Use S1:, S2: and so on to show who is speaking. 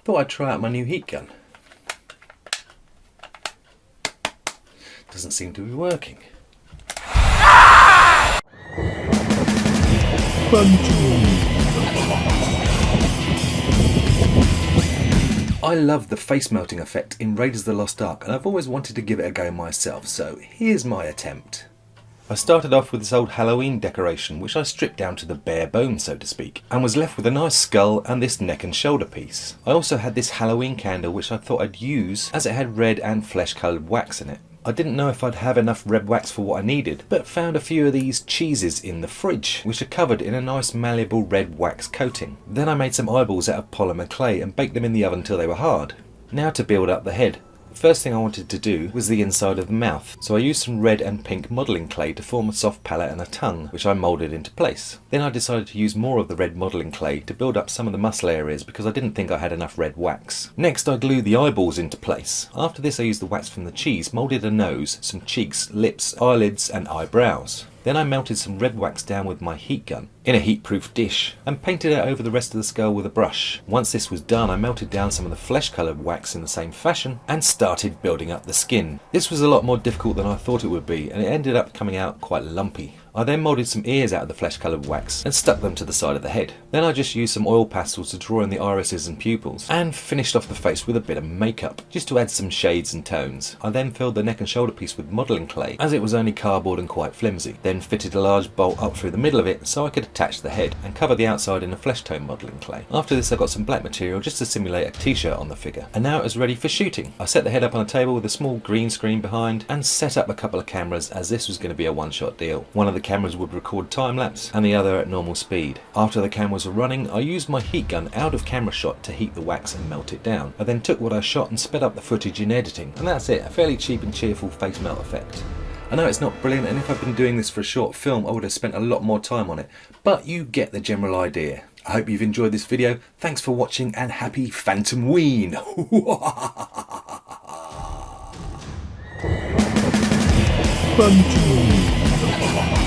S1: thought I'd try out my new heat gun. Doesn't seem to be working. I love the face melting effect in Raiders of the Lost Ark, and I've always wanted to give it a go myself, so here's my attempt. I started off with this old Halloween decoration, which I stripped down to the bare bones, so to speak, and was left with a nice skull and this neck and shoulder piece. I also had this Halloween candle, which I thought I'd use as it had red and flesh coloured wax in it. I didn't know if I'd have enough red wax for what I needed, but found a few of these cheeses in the fridge, which are covered in a nice malleable red wax coating. Then I made some eyeballs out of polymer clay and baked them in the oven until they were hard. Now to build up the head. The first thing I wanted to do was the inside of the mouth, so I used some red and pink modelling clay to form a soft palate and a tongue, which I moulded into place. Then I decided to use more of the red modelling clay to build up some of the muscle areas because I didn't think I had enough red wax. Next I glued the eyeballs into place. After this I used the wax from the cheese, moulded a nose, some cheeks, lips, eyelids and eyebrows. Then I melted some red wax down with my heat gun in a heat-proof dish and painted it over the rest of the skull with a brush. Once this was done, I melted down some of the flesh-coloured wax in the same fashion and started building up the skin. This was a lot more difficult than I thought it would be, and it ended up coming out quite lumpy. I then moulded some ears out of the flesh-coloured wax and stuck them to the side of the head. Then I just used some oil pastels to draw in the irises and pupils and finished off the face with a bit of makeup, just to add some shades and tones. I then filled the neck and shoulder piece with modelling clay, as it was only cardboard and quite flimsy. Then fitted a large bolt up through the middle of it so I could attach the head and cover the outside in a flesh tone modelling clay. After this I got some black material just to simulate a t-shirt on the figure, and now it was ready for shooting. I set the head up on a table with a small green screen behind and set up a couple of cameras, as this was going to be a one-shot deal. One of the cameras would record time-lapse and the other at normal speed. After the cameras were running, I used my heat gun out of camera shot to heat the wax and melt it down. I then took what I shot and sped up the footage in editing, and that's it, a fairly cheap and cheerful face melt effect. I know it's not brilliant, and if I'd been doing this for a short film I would have spent a lot more time on it, but you get the general idea. I hope you've enjoyed this video. Thanks for watching and happy PHANTOMWEEN!
S2: PHANTOMWEEN.